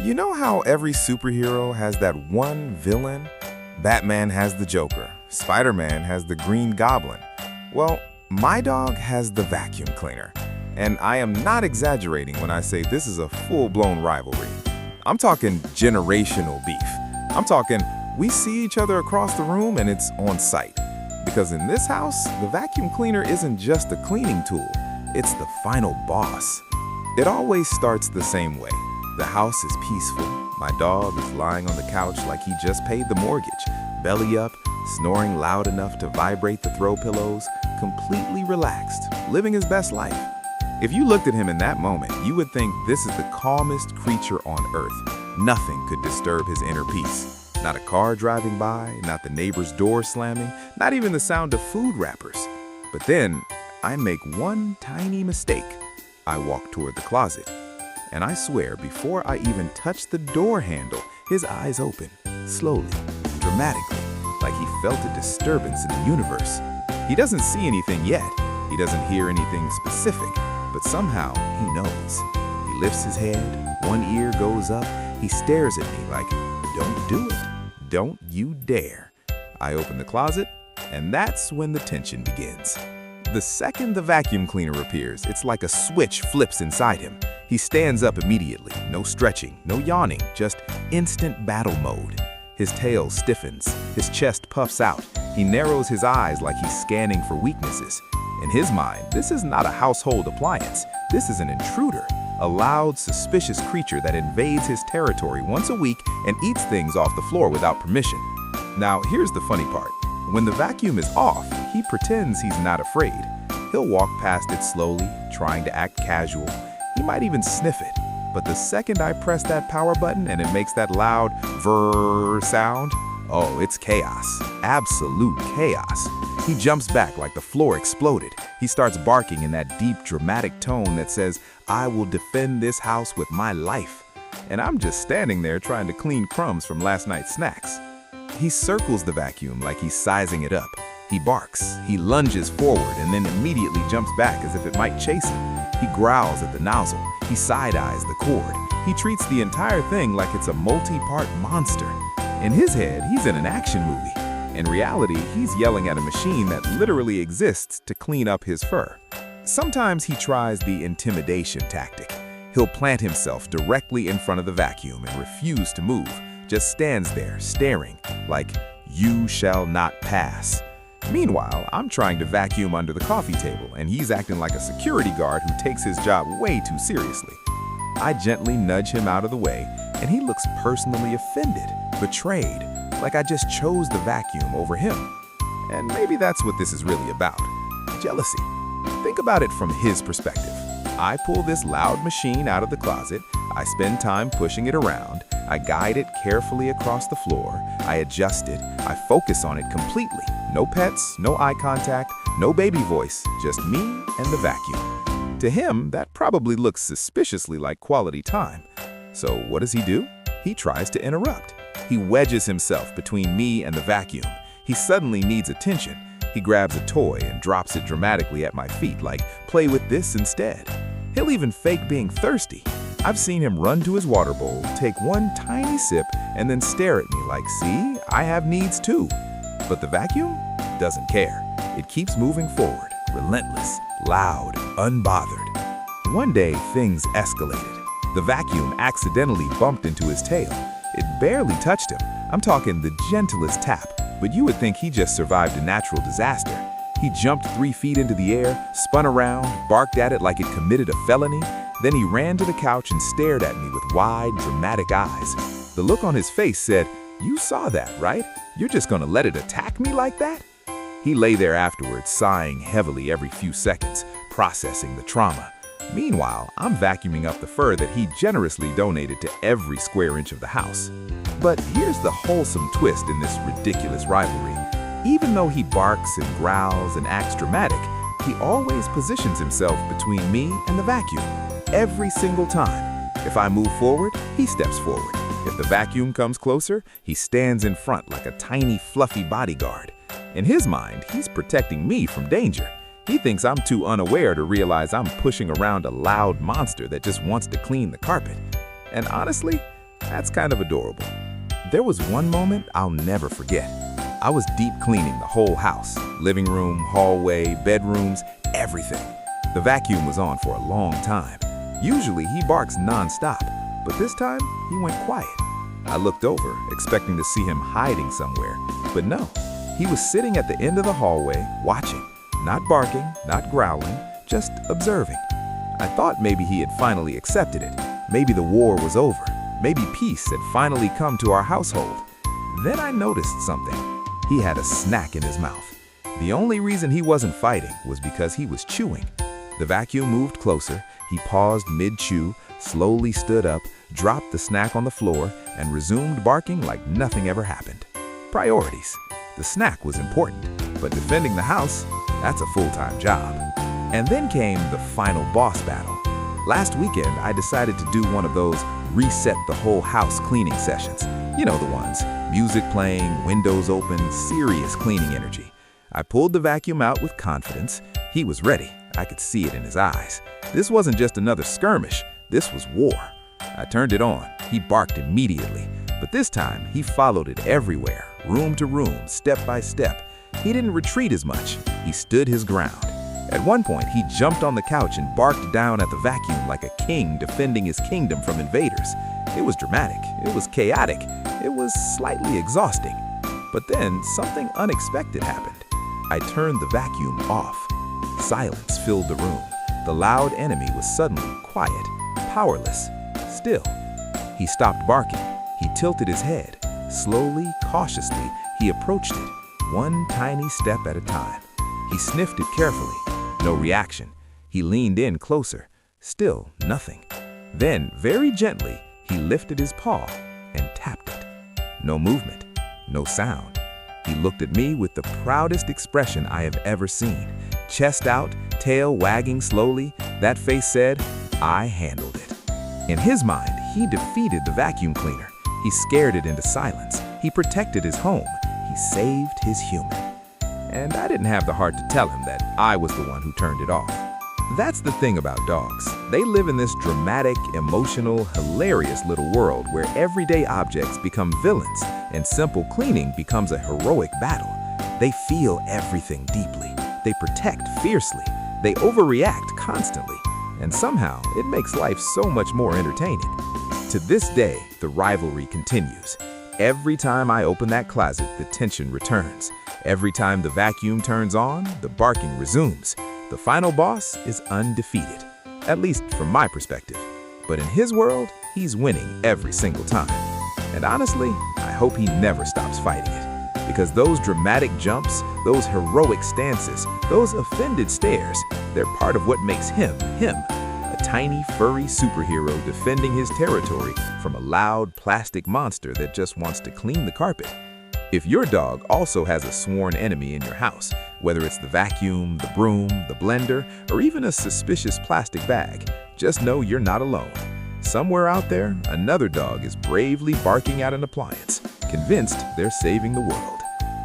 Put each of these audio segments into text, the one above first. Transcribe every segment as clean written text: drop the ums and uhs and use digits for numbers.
You know how every superhero has that one villain? Batman has the Joker, Spider-Man has the Green Goblin. Well, my dog has the vacuum cleaner. And I am not exaggerating when I say this is a full-blown rivalry. I'm talking generational beef. I'm talking we see each other across the room and it's on sight. Because in this house, the vacuum cleaner isn't just a cleaning tool, it's the final boss. It always starts the same way. The house is peaceful. My dog is lying on the couch like he just paid the mortgage, belly up, snoring loud enough to vibrate the throw pillows, completely relaxed, living his best life. If you looked at him in that moment, you would think this is the calmest creature on earth. Nothing could disturb his inner peace. Not a car driving by, not the neighbor's door slamming, not even the sound of food wrappers. But then, I make one tiny mistake. I walk toward the closet. And I swear, before I even touch the door handle, his eyes open, slowly, dramatically, like he felt a disturbance in the universe. He doesn't see anything yet. He doesn't hear anything specific, but somehow he knows. He lifts his head, one ear goes up, he stares at me like, "Don't do it. Don't you dare." I open the closet, and that's when the tension begins. The second the vacuum cleaner appears, it's like a switch flips inside him. He stands up immediately, no stretching, no yawning, just instant battle mode. His tail stiffens, his chest puffs out, he narrows his eyes like he's scanning for weaknesses. In his mind, this is not a household appliance, this is an intruder, a loud, suspicious creature that invades his territory once a week and eats things off the floor without permission. Now, here's the funny part. When the vacuum is off, he pretends he's not afraid. He'll walk past it slowly, trying to act casual. He might even sniff it. But the second I press that power button and it makes that loud vrrr sound, oh, it's chaos. Absolute chaos. He jumps back like the floor exploded. He starts barking in that deep, dramatic tone that says, "I will defend this house with my life." And I'm just standing there trying to clean crumbs from last night's snacks. He circles the vacuum like he's sizing it up. He barks, he lunges forward, and then immediately jumps back as if it might chase him. He growls at the nozzle, he side-eyes the cord. He treats the entire thing like it's a multi-part monster. In his head, he's in an action movie. In reality, he's yelling at a machine that literally exists to clean up his fur. Sometimes he tries the intimidation tactic. He'll plant himself directly in front of the vacuum and refuse to move. Just stands there, staring, like, "You shall not pass." Meanwhile, I'm trying to vacuum under the coffee table, and he's acting like a security guard who takes his job way too seriously. I gently nudge him out of the way, and he looks personally offended, betrayed, like I just chose the vacuum over him. And maybe that's what this is really about. Jealousy. Think about it from his perspective. I pull this loud machine out of the closet, I spend time pushing it around, I guide it carefully across the floor, I adjust it, I focus on it completely. No pets, no eye contact, no baby voice, just me and the vacuum. To him, that probably looks suspiciously like quality time. So what does he do? He tries to interrupt. He wedges himself between me and the vacuum. He suddenly needs attention. He grabs a toy and drops it dramatically at my feet, like, "Play with this instead." He'll even fake being thirsty. I've seen him run to his water bowl, take one tiny sip, and then stare at me like, "See, I have needs too." But the vacuum doesn't care. It keeps moving forward, relentless, loud, unbothered. One day, things escalated. The vacuum accidentally bumped into his tail. It barely touched him. I'm talking the gentlest tap, but you would think he just survived a natural disaster. He jumped 3 feet into the air, spun around, barked at it like it committed a felony. Then he ran to the couch and stared at me with wide, dramatic eyes. The look on his face said, "You saw that, right? You're just gonna let it attack me like that?" He lay there afterwards, sighing heavily every few seconds, processing the trauma. Meanwhile, I'm vacuuming up the fur that he generously donated to every square inch of the house. But here's the wholesome twist in this ridiculous rivalry. Even though he barks and growls and acts dramatic, he always positions himself between me and the vacuum. Every single time. If I move forward, he steps forward. If the vacuum comes closer, he stands in front like a tiny, fluffy bodyguard. In his mind, he's protecting me from danger. He thinks I'm too unaware to realize I'm pushing around a loud monster that just wants to clean the carpet. And honestly, That's kind of adorable. There was one moment I'll never forget. I was deep cleaning the whole house, living room, hallway, bedrooms, everything. The vacuum was on for a long time. Usually he barks non-stop, but this time he went quiet. I looked over, expecting to see him hiding somewhere, but no. He was sitting at the end of the hallway, watching, not barking, not growling, just observing. I thought maybe he had finally accepted it. Maybe the war was over. Maybe peace had finally come to our household. Then I noticed something. He had a snack in his mouth. The only reason he wasn't fighting was because he was chewing. The vacuum moved closer. He paused mid-chew, slowly stood up, dropped the snack on the floor, and resumed barking like nothing ever happened. Priorities. The snack was important, but defending the house, that's a full-time job. And then came the final boss battle. Last weekend, I decided to do one of those reset the whole house cleaning sessions. You know the ones, music playing, windows open, serious cleaning energy. I pulled the vacuum out with confidence. He was ready. I could see it in his eyes. This wasn't just another skirmish. This was war. I turned it on. He barked immediately. But this time, he followed it everywhere, room to room, step by step. He didn't retreat as much. He stood his ground. At one point, he jumped on the couch and barked down at the vacuum like a king defending his kingdom from invaders. It was dramatic. It was chaotic. It was slightly exhausting. But then something unexpected happened. I turned the vacuum off. Silence filled the room. The loud enemy was suddenly quiet, powerless, still. He stopped barking. He tilted his head. Slowly, cautiously, he approached it, one tiny step at a time. He sniffed it carefully. No reaction. He leaned in closer. Still nothing. Then, very gently, he lifted his paw and tapped it. No movement. No sound. He looked at me with the proudest expression I have ever seen. Chest out, tail wagging slowly, that face said, "I handled it." In his mind, he defeated the vacuum cleaner. He scared it into silence. He protected his home. He saved his human. And I didn't have the heart to tell him that I was the one who turned it off. That's the thing about dogs. They live in this dramatic, emotional, hilarious little world where everyday objects become villains and simple cleaning becomes a heroic battle. They feel everything deeply. They protect fiercely. They overreact constantly. And somehow, it makes life so much more entertaining. To this day, the rivalry continues. Every time I open that closet, the tension returns. Every time the vacuum turns on, the barking resumes. The final boss is undefeated, at least from my perspective. But in his world, he's winning every single time. And honestly, I hope he never stops fighting it. Because those dramatic jumps, those heroic stances, those offended stares, they're part of what makes him, him. A tiny, furry superhero defending his territory from a loud plastic monster that just wants to clean the carpet. If your dog also has a sworn enemy in your house, whether it's the vacuum, the broom, the blender, or even a suspicious plastic bag, just know you're not alone. Somewhere out there, another dog is bravely barking at an appliance, convinced they're saving the world.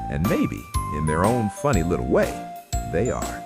And maybe, in their own funny little way, they are.